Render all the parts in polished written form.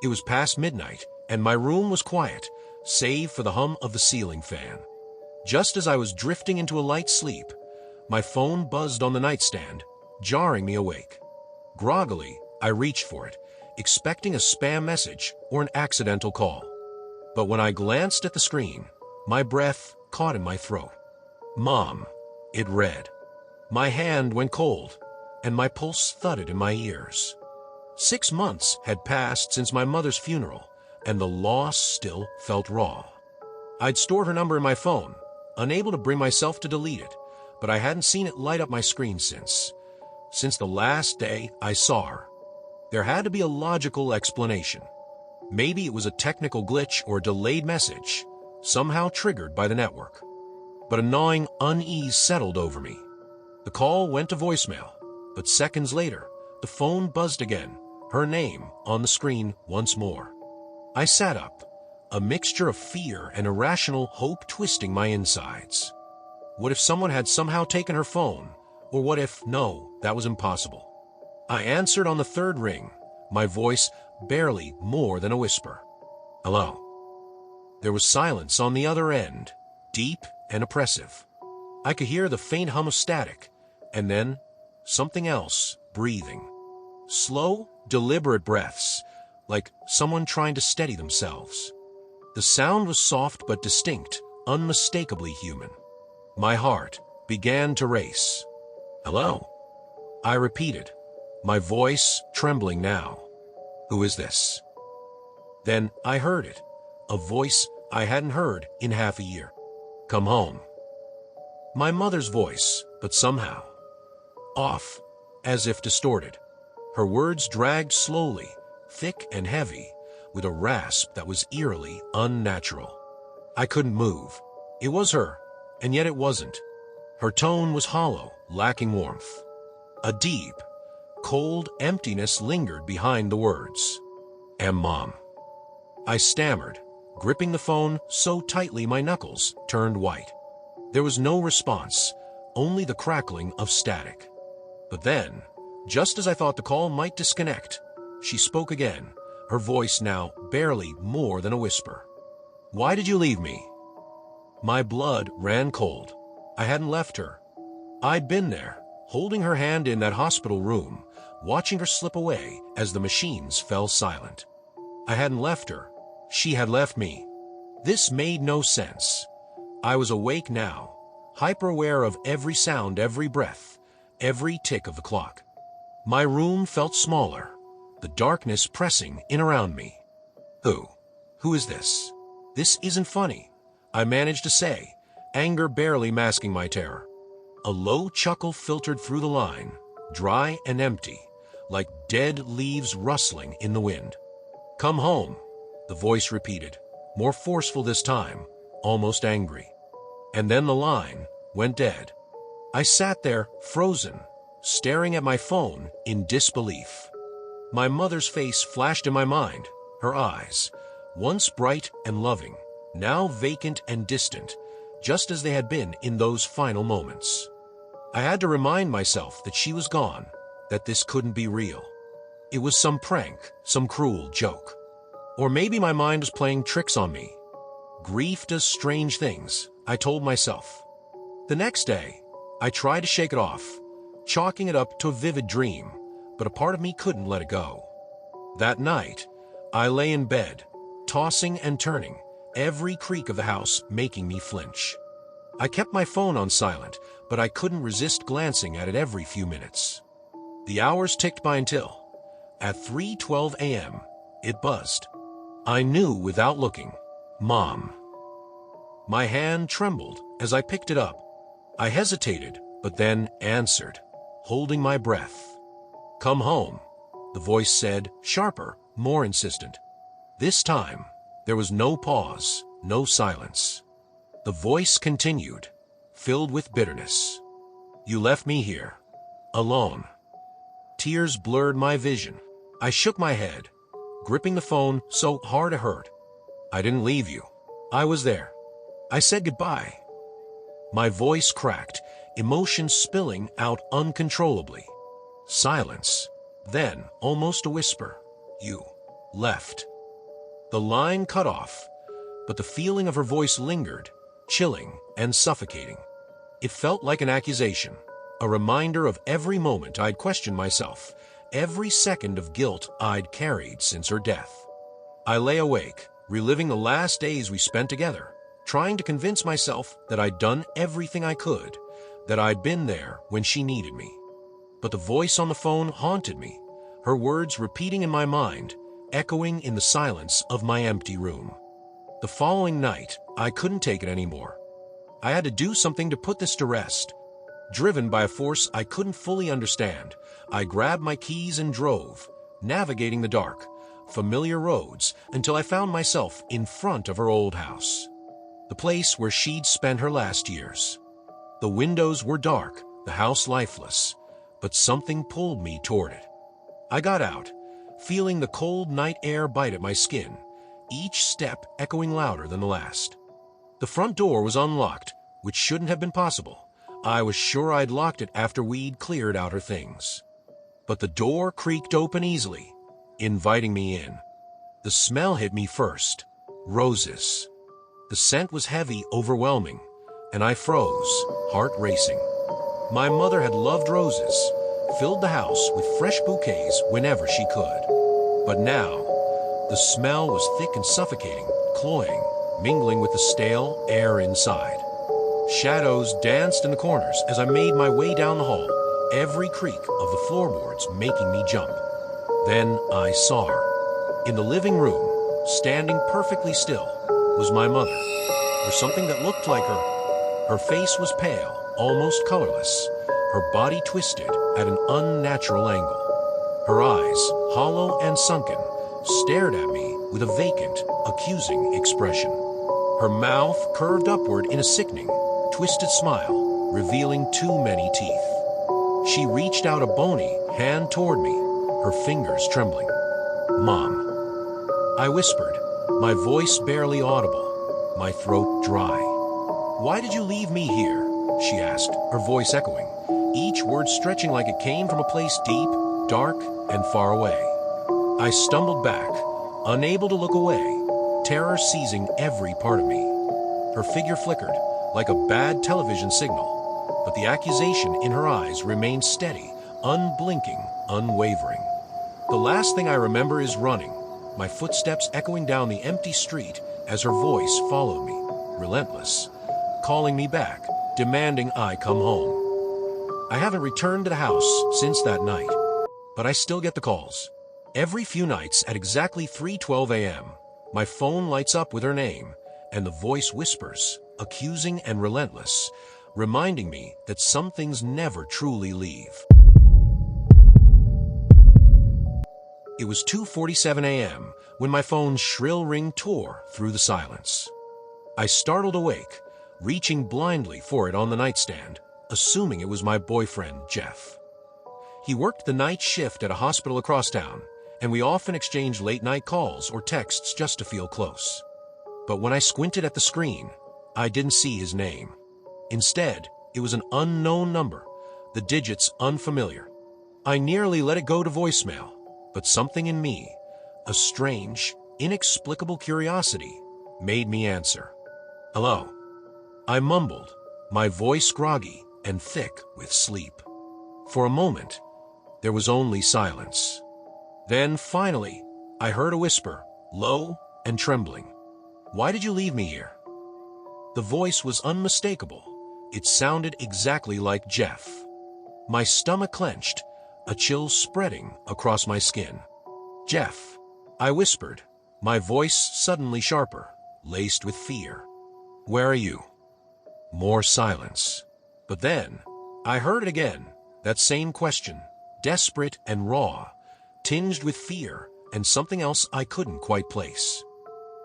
It was past midnight, and my room was quiet, save for the hum of the ceiling fan. Just as I was drifting into a light sleep, my phone buzzed on the nightstand, jarring me awake. Groggily, I reached for it, expecting a spam message or an accidental call. But when I glanced at the screen, my breath caught in my throat. "Mom," it read. My hand went cold, and my pulse thudded in my ears. 6 months had passed since my mother's funeral, and the loss still felt raw. I'd stored her number in my phone, unable to bring myself to delete it, but I hadn't seen it light up my screen since the last day I saw her. There had to be a logical explanation. Maybe it was a technical glitch or a delayed message, somehow triggered by the network. But a gnawing unease settled over me. The call went to voicemail, but seconds later, the phone buzzed again, her name on the screen once more. I sat up, a mixture of fear and irrational hope twisting my insides. What if someone had somehow taken her phone? Or what if, no, that was impossible. I answered on the third ring, my voice barely more than a whisper. "Hello." There was silence on the other end, deep and oppressive. I could hear the faint hum of static, and then something else breathing. Slow, deliberate breaths, like someone trying to steady themselves. The sound was soft but distinct, unmistakably human. My heart began to race. "Hello?" I repeated, my voice trembling now. "Who is this?" Then I heard it, a voice I hadn't heard in half a year. "Come home." My mother's voice, but somehow off, as if distorted. Her words dragged slowly, thick and heavy, with a rasp that was eerily unnatural. I couldn't move. It was her, and yet it wasn't. Her tone was hollow, lacking warmth. A deep, cold emptiness lingered behind the words. Mom." I stammered, gripping the phone so tightly my knuckles turned white. There was no response, only the crackling of static. But then, just as I thought the call might disconnect, she spoke again, her voice now barely more than a whisper. "Why did you leave me?" My blood ran cold. I hadn't left her. I'd been there, holding her hand in that hospital room, watching her slip away as the machines fell silent. I hadn't left her. She had left me. This made no sense. I was awake now, hyper-aware of every sound, every breath, every tick of the clock. My room felt smaller, the darkness pressing in around me. Who is this? This isn't funny," I managed to say, anger barely masking my terror. A low chuckle filtered through the line, dry and empty, like dead leaves rustling in the wind. "Come home," the voice repeated, more forceful this time, almost angry. And then the line went dead. I sat there, frozen, staring at my phone in disbelief. My mother's face flashed in my mind, her eyes, once bright and loving, now vacant and distant, just as they had been in those final moments. I had to remind myself that she was gone, that this couldn't be real. It was some prank, some cruel joke. Or maybe my mind was playing tricks on me. Grief does strange things, I told myself. The next day, I tried to shake it off, chalking it up to a vivid dream, but a part of me couldn't let it go. That night, I lay in bed, tossing and turning, every creak of the house making me flinch. I kept my phone on silent, but I couldn't resist glancing at it every few minutes. The hours ticked by until, at 3:12 a.m., it buzzed. I knew without looking. Mom. My hand trembled as I picked it up. I hesitated, but then answered, holding my breath. "Come home," the voice said, sharper, more insistent. This time, there was no pause, no silence. The voice continued, filled with bitterness. "You left me here, alone." Tears blurred my vision. I shook my head, gripping the phone so hard it hurt. "I didn't leave you. I was there. I said goodbye." My voice cracked, emotion spilling out uncontrollably. Silence. Then, almost a whisper. "You left The line cut off, but the feeling of her voice lingered, chilling and suffocating. It felt like an accusation, a reminder of every moment I'd questioned myself, every second of guilt I'd carried since her death. I lay awake, reliving the last days we spent together, trying to convince myself that I'd done everything I could, that I'd been there when she needed me. But the voice on the phone haunted me, her words repeating in my mind, echoing in the silence of my empty room. The following night, I couldn't take it anymore. I had to do something to put this to rest. Driven by a force I couldn't fully understand, I grabbed my keys and drove, navigating the dark, familiar roads until I found myself in front of her old house. The place where she'd spent her last years. The windows were dark, the house lifeless, but something pulled me toward it. I got out, feeling the cold night air bite at my skin, each step echoing louder than the last. The front door was unlocked, which shouldn't have been possible. I was sure I'd locked it after we'd cleared out her things. But the door creaked open easily, inviting me in. The smell hit me first. Roses. The scent was heavy, overwhelming, and I froze, heart racing. My mother had loved roses, filled the house with fresh bouquets whenever she could. But now, the smell was thick and suffocating, cloying, mingling with the stale air inside. Shadows danced in the corners as I made my way down the hall, every creak of the floorboards making me jump. Then I saw her. In the living room, standing perfectly still, was my mother, or something that looked like her. Her face was pale, almost colorless, her body twisted at an unnatural angle. Her eyes, hollow and sunken, stared at me with a vacant, accusing expression. Her mouth curved upward in a sickening, twisted smile, revealing too many teeth. She reached out a bony hand toward me, her fingers trembling. "Mom." I whispered, my voice barely audible, my throat dry. "Why did you leave me here?" she asked, her voice echoing, each word stretching like it came from a place deep, dark, and far away. I stumbled back, unable to look away, terror seizing every part of me. Her figure flickered, like a bad television signal, but the accusation in her eyes remained steady, unblinking, unwavering. The last thing I remember is running, my footsteps echoing down the empty street as her voice followed me, relentless, calling me back, demanding I come home. I haven't returned to the house since that night, but I still get the calls. Every few nights at exactly 3:12 a.m., my phone lights up with her name, and the voice whispers, accusing and relentless, reminding me that some things never truly leave. It was 2:47 a.m. when my phone's shrill ring tore through the silence. I startled awake, reaching blindly for it on the nightstand, assuming it was my boyfriend, Jeff. He worked the night shift at a hospital across town, and we often exchanged late-night calls or texts just to feel close. But when I squinted at the screen, I didn't see his name. Instead, it was an unknown number, the digits unfamiliar. I nearly let it go to voicemail, but something in me, a strange, inexplicable curiosity, made me answer. "Hello." I mumbled, my voice groggy and thick with sleep. For a moment, there was only silence. Then, finally, I heard a whisper, low and trembling. "Why did you leave me here?" The voice was unmistakable. It sounded exactly like Jeff. My stomach clenched, a chill spreading across my skin. "Jeff," I whispered, my voice suddenly sharper, laced with fear. "Where are you?" More silence. But then, I heard it again, that same question, desperate and raw, tinged with fear and something else I couldn't quite place.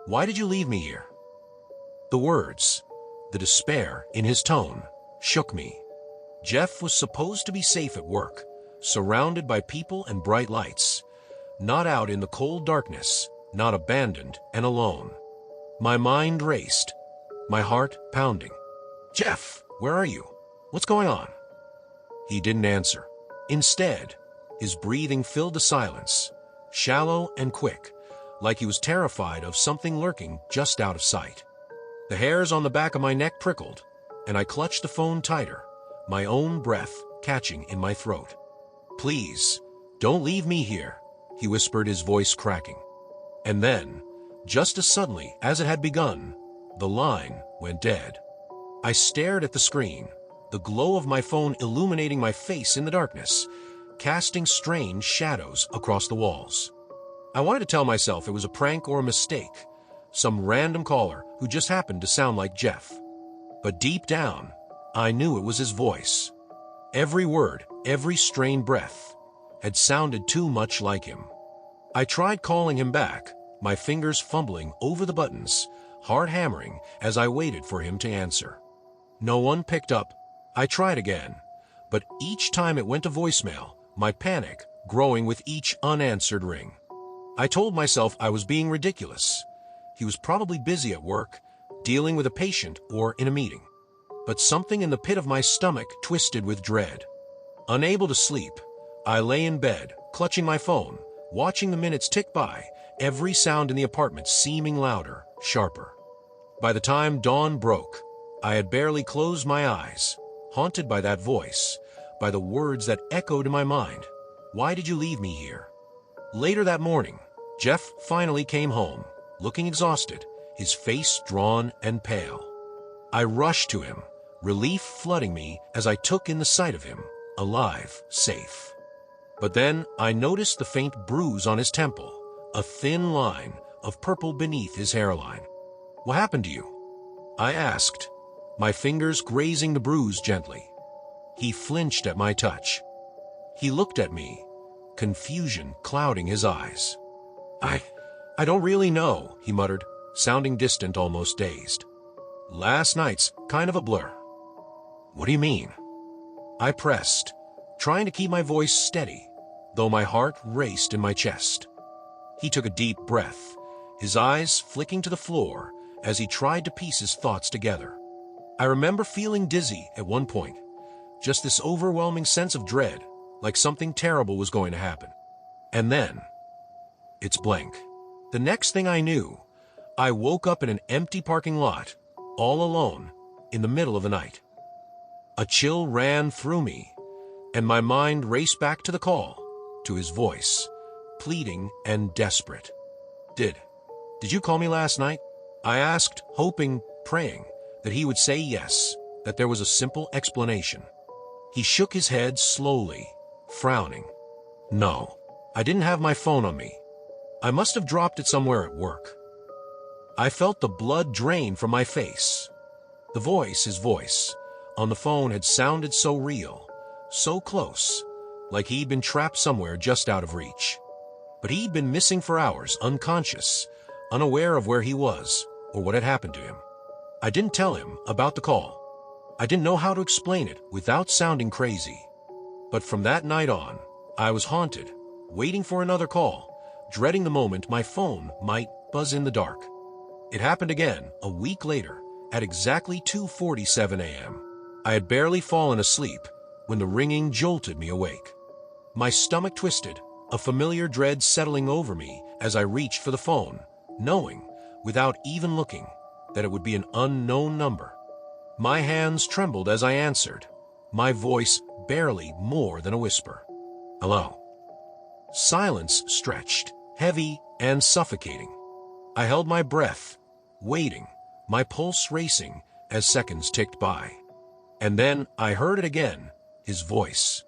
"Why did you leave me here?" The words, the despair in his tone, shook me. Jeff was supposed to be safe at work, surrounded by people and bright lights, not out in the cold darkness, not abandoned and alone. My mind raced, my heart pounding. "Jeff, where are you? What's going on?" He didn't answer. Instead, his breathing filled the silence, shallow and quick, like he was terrified of something lurking just out of sight. The hairs on the back of my neck prickled, and I clutched the phone tighter, my own breath catching in my throat. "Please, don't leave me here," he whispered, his voice cracking. And then, just as suddenly as it had begun, the line went dead. I stared at the screen, the glow of my phone illuminating my face in the darkness, casting strange shadows across the walls. I wanted to tell myself it was a prank or a mistake, some random caller who just happened to sound like Jeff. But deep down, I knew it was his voice. Every word, every strained breath, had sounded too much like him. I tried calling him back, my fingers fumbling over the buttons, heart hammering as I waited for him to answer. No one picked up. I tried again, but each time it went to voicemail, my panic growing with each unanswered ring. I told myself I was being ridiculous. He was probably busy at work, dealing with a patient or in a meeting. But something in the pit of my stomach twisted with dread. Unable to sleep, I lay in bed, clutching my phone, watching the minutes tick by, every sound in the apartment seeming louder, sharper. By the time dawn broke, I had barely closed my eyes, haunted by that voice, by the words that echoed in my mind. "Why did you leave me here?" Later that morning, Jeff finally came home, looking exhausted, his face drawn and pale. I rushed to him, relief flooding me as I took in the sight of him, alive, safe. But then I noticed the faint bruise on his temple, a thin line of purple beneath his hairline. "What happened to you?" I asked, my fingers grazing the bruise gently. He flinched at my touch. He looked at me, confusion clouding his eyes. I don't really know," he muttered, sounding distant, almost dazed. "Last night's kind of a blur." "What do you mean?" I pressed, trying to keep my voice steady, though my heart raced in my chest. He took a deep breath, his eyes flicking to the floor as he tried to piece his thoughts together. I remember feeling dizzy at one point, just this overwhelming sense of dread, like something terrible was going to happen. And then, it's blank. The next thing I knew, I woke up in an empty parking lot, all alone, in the middle of the night. A chill ran through me, and my mind raced back to the call, to his voice, pleading and desperate. Did you call me last night?" I asked, hoping, praying, that he would say yes, that there was a simple explanation. He shook his head slowly, frowning. "No, I didn't have my phone on me. I must have dropped it somewhere at work." I felt the blood drain from my face. The voice, his voice, on the phone had sounded so real, so close, like he'd been trapped somewhere just out of reach. But he'd been missing for hours, unconscious, unaware of where he was or what had happened to him. I didn't tell him about the call. I didn't know how to explain it without sounding crazy. But from that night on, I was haunted, waiting for another call, dreading the moment my phone might buzz in the dark. It happened again a week later at exactly 2:47 a.m. I had barely fallen asleep when the ringing jolted me awake. My stomach twisted, a familiar dread settling over me as I reached for the phone, knowing, without even looking, that it would be an unknown number. My hands trembled as I answered, my voice barely more than a whisper. "Hello." Silence stretched, heavy and suffocating. I held my breath, waiting, my pulse racing as seconds ticked by. And then I heard it again, his voice,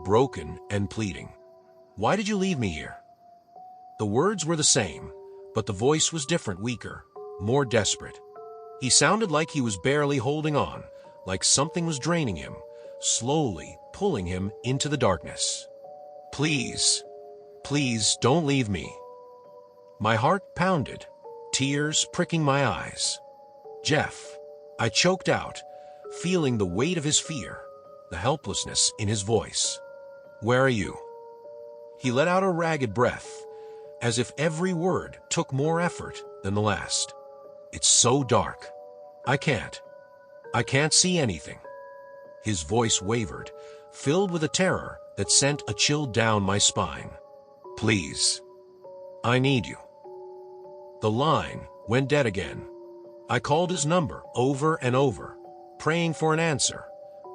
broken and pleading. "Why did you leave me here?" The words were the same, but the voice was different, weaker, more desperate. He sounded like he was barely holding on, like something was draining him, slowly pulling him into the darkness. "Please, please don't leave me." My heart pounded, tears pricking my eyes. "Jeff," I choked out, feeling the weight of his fear, the helplessness in his voice. "Where are you?" He let out a ragged breath, as if every word took more effort than the last. "It's so dark. I can't see anything." His voice wavered, filled with a terror that sent a chill down my spine. "Please, I need you." The line went dead again. I called his number over and over, praying for an answer,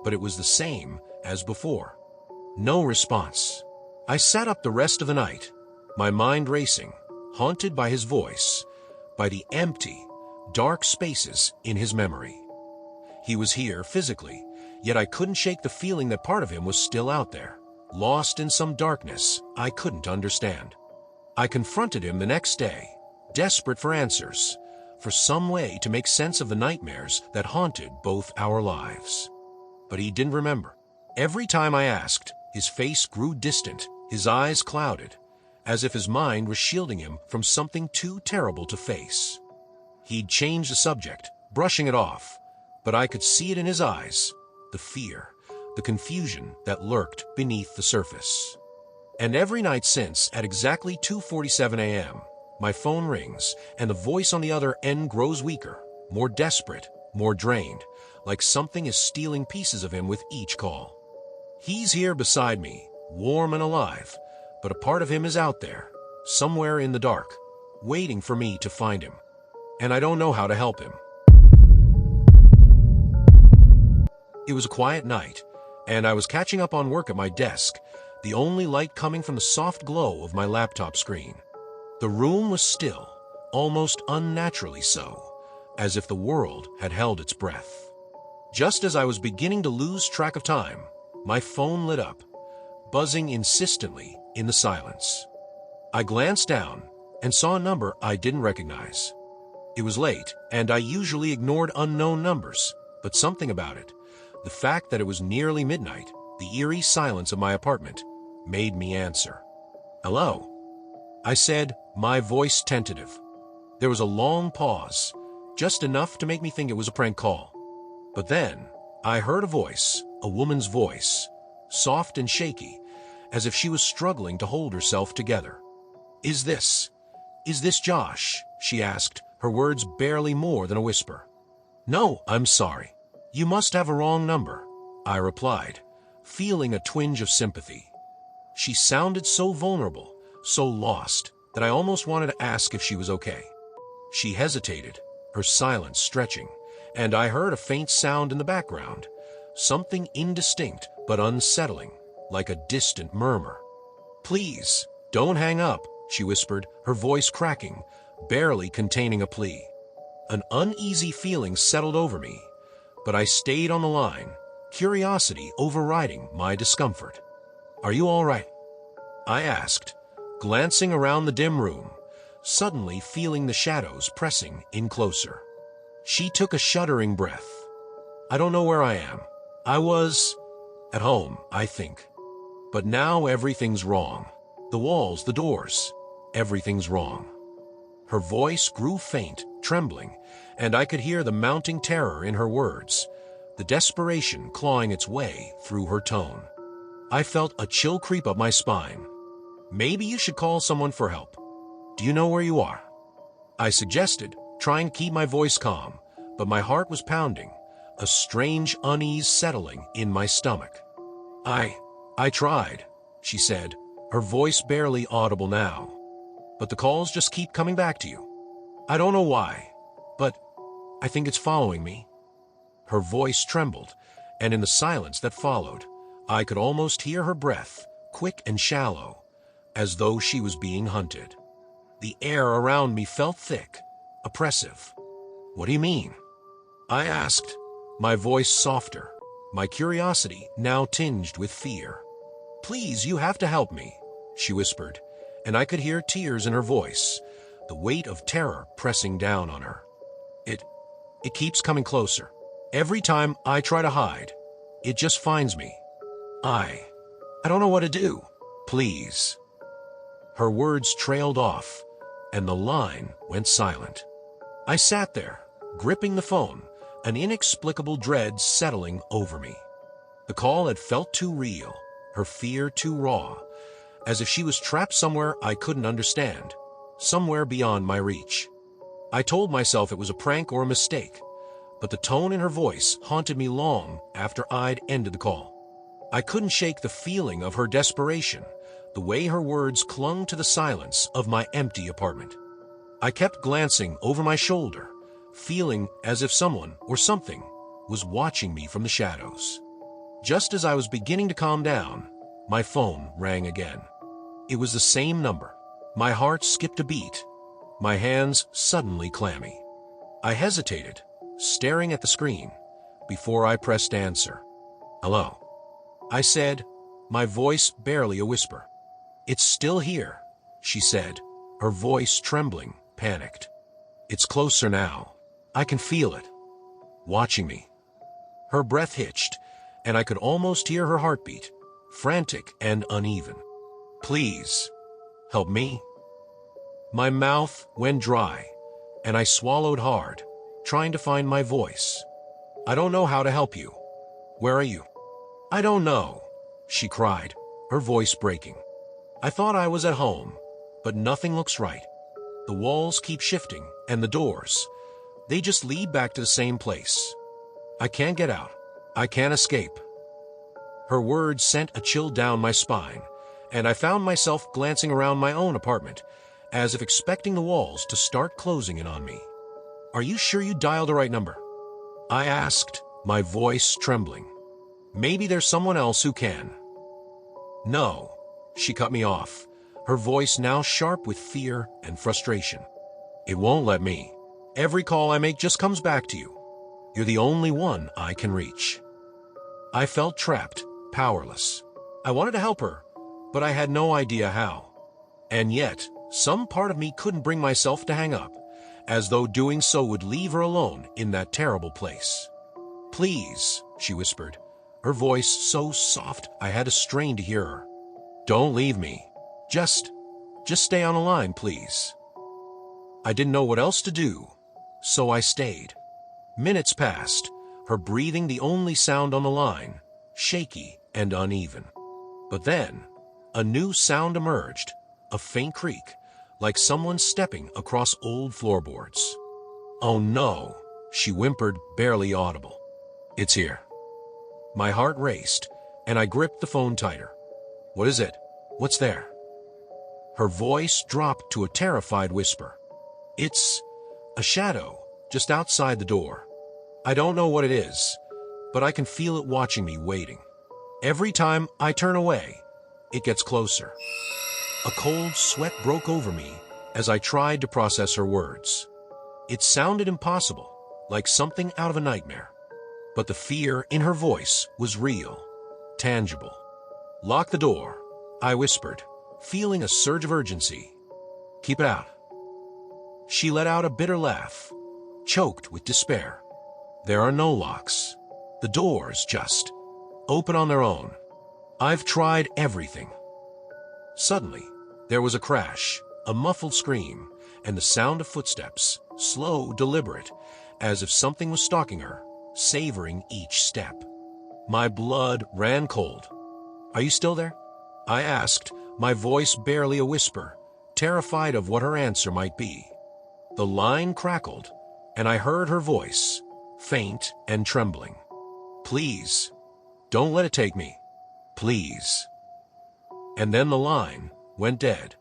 but it was the same as before. No response. I sat up the rest of the night, my mind racing, haunted by his voice, by the empty, dark spaces in his memory. He was here physically, yet I couldn't shake the feeling that part of him was still out there, lost in some darkness I couldn't understand. I confronted him the next day, desperate for answers, for some way to make sense of the nightmares that haunted both our lives. But he didn't remember. Every time I asked, his face grew distant, his eyes clouded, as if his mind was shielding him from something too terrible to face. He'd changed the subject, brushing it off, but I could see it in his eyes, the fear, the confusion that lurked beneath the surface. And every night since, at exactly 2:47 a.m., my phone rings, and the voice on the other end grows weaker, more desperate, more drained, like something is stealing pieces of him with each call. He's here beside me, warm and alive, but a part of him is out there, somewhere in the dark, waiting for me to find him. And I don't know how to help him. It was a quiet night, and I was catching up on work at my desk, the only light coming from the soft glow of my laptop screen. The room was still, almost unnaturally so, as if the world had held its breath. Just as I was beginning to lose track of time, my phone lit up, buzzing insistently in the silence. I glanced down and saw a number I didn't recognize. It was late, and I usually ignored unknown numbers, but something about it, the fact that it was nearly midnight, the eerie silence of my apartment, made me answer. "Hello," I said, my voice tentative. There was a long pause, just enough to make me think it was a prank call. But then, I heard a voice, a woman's voice, soft and shaky, as if she was struggling to hold herself together. Is this Josh?" she asked, her words barely more than a whisper. "No, I'm sorry. You must have a wrong number," I replied, feeling a twinge of sympathy. She sounded so vulnerable, so lost, that I almost wanted to ask if she was okay. She hesitated, her silence stretching, and I heard a faint sound in the background, something indistinct but unsettling, like a distant murmur. "Please, don't hang up," she whispered, her voice cracking, barely containing a plea. An uneasy feeling settled over me, but I stayed on the line, curiosity overriding my discomfort. "Are you all right?" I asked, glancing around the dim room, suddenly feeling the shadows pressing in closer. She took a shuddering breath. "I don't know where I am. I was at home, I think. But now everything's wrong. The walls, the doors, everything's wrong." Her voice grew faint, trembling, and I could hear the mounting terror in her words, the desperation clawing its way through her tone. I felt a chill creep up my spine. "Maybe you should call someone for help. Do you know where you are?" I suggested, trying to keep my voice calm, but my heart was pounding, a strange unease settling in my stomach. I tried," she said, her voice barely audible now. "But the calls just keep coming back to you. I don't know why, but I think it's following me." Her voice trembled, and in the silence that followed, I could almost hear her breath, quick and shallow, as though she was being hunted. The air around me felt thick, oppressive. "What do you mean?" I asked, my voice softer, my curiosity now tinged with fear. "Please, you have to help me," she whispered, and I could hear tears in her voice, the weight of terror pressing down on her. It keeps coming closer. Every time I try to hide, it just finds me. I don't know what to do. Please." Her words trailed off, and the line went silent. I sat there, gripping the phone, an inexplicable dread settling over me. The call had felt too real, her fear too raw, as if she was trapped somewhere I couldn't understand, somewhere beyond my reach. I told myself it was a prank or a mistake, but the tone in her voice haunted me long after I'd ended the call. I couldn't shake the feeling of her desperation, the way her words clung to the silence of my empty apartment. I kept glancing over my shoulder, feeling as if someone or something was watching me from the shadows. Just as I was beginning to calm down, my phone rang again. It was the same number. My heart skipped a beat, my hands suddenly clammy. I hesitated, staring at the screen, before I pressed answer. "Hello," I said, my voice barely a whisper. "It's still here," she said, her voice trembling, panicked. "It's closer now. I can feel it. Watching me." Her breath hitched, and I could almost hear her heartbeat, frantic and uneven. "Please, help me." My mouth went dry, and I swallowed hard, trying to find my voice. "I don't know how to help you. Where are you?" "I don't know," she cried, her voice breaking. "I thought I was at home, but nothing looks right. The walls keep shifting, and the doors, they just lead back to the same place. I can't get out. I can't escape." Her words sent a chill down my spine, and I found myself glancing around my own apartment, as if expecting the walls to start closing in on me. "Are you sure you dialed the right number?" I asked, my voice trembling. "Maybe there's someone else who can." "No," she cut me off, her voice now sharp with fear and frustration. "It won't let me. Every call I make just comes back to you. You're the only one I can reach." I felt trapped, powerless. I wanted to help her, but I had no idea how. And yet, some part of me couldn't bring myself to hang up, as though doing so would leave her alone in that terrible place. "Please," she whispered, her voice so soft I had to strain to hear her. "Don't leave me. Just stay on the line, please." I didn't know what else to do, so I stayed. Minutes passed, her breathing the only sound on the line, shaky and uneven. But then, a new sound emerged, a faint creak, like someone stepping across old floorboards. "Oh no," she whimpered, barely audible. "It's here." My heart raced, and I gripped the phone tighter. "What is it? What's there?" Her voice dropped to a terrified whisper. "It's a shadow, just outside the door. I don't know what it is, but I can feel it watching me, waiting. Every time I turn away, it gets closer." A cold sweat broke over me as I tried to process her words. It sounded impossible, like something out of a nightmare. But the fear in her voice was real, tangible. "Lock the door," I whispered, feeling a surge of urgency. "Keep it out." She let out a bitter laugh, choked with despair. "There are no locks. The doors just open on their own. I've tried everything." Suddenly, there was a crash, a muffled scream, and the sound of footsteps, slow, deliberate, as if something was stalking her, savoring each step. My blood ran cold. "Are you still there?" I asked, my voice barely a whisper, terrified of what her answer might be. The line crackled, and I heard her voice, faint and trembling. "Please, don't let it take me. Please." And then the line went dead.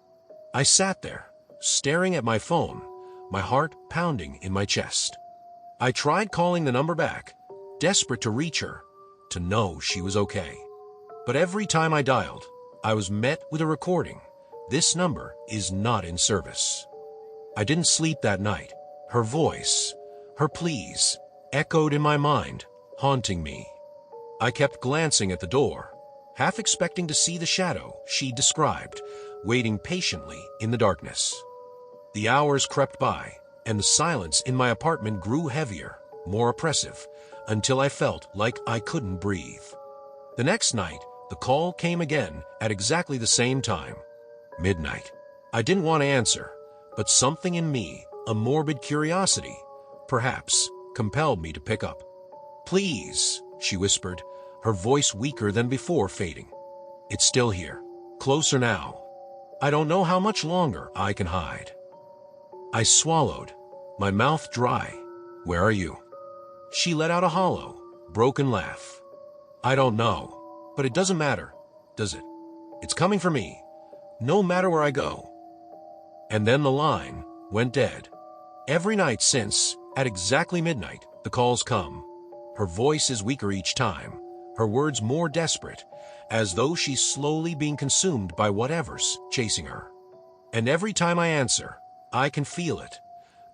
I sat there, staring at my phone, my heart pounding in my chest. I tried calling the number back, desperate to reach her, to know she was okay. But every time I dialed, I was met with a recording. "This number is not in service." I didn't sleep that night. Her voice, her pleas, echoed in my mind, haunting me. I kept glancing at the door, half expecting to see the shadow she described, waiting patiently in the darkness. The hours crept by, and the silence in my apartment grew heavier, more oppressive, until I felt like I couldn't breathe. The next night, the call came again at exactly the same time. Midnight. I didn't want to answer, but something in me, a morbid curiosity, perhaps, compelled me to pick up. "Please," she whispered, her voice weaker than before, fading. "It's still here. Closer now. I don't know how much longer I can hide." I swallowed, my mouth dry. "Where are you?" She let out a hollow, broken laugh. "I don't know, but it doesn't matter, does it? It's coming for me, no matter where I go." And then the line went dead. Every night since, at exactly midnight, the calls come. Her voice is weaker each time, her words more desperate, as though she's slowly being consumed by whatever's chasing her. And every time I answer, I can feel it,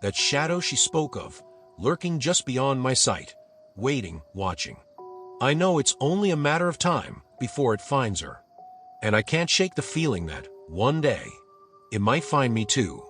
that shadow she spoke of, lurking just beyond my sight, waiting, watching. I know it's only a matter of time before it finds her, and I can't shake the feeling that, one day, it might find me too.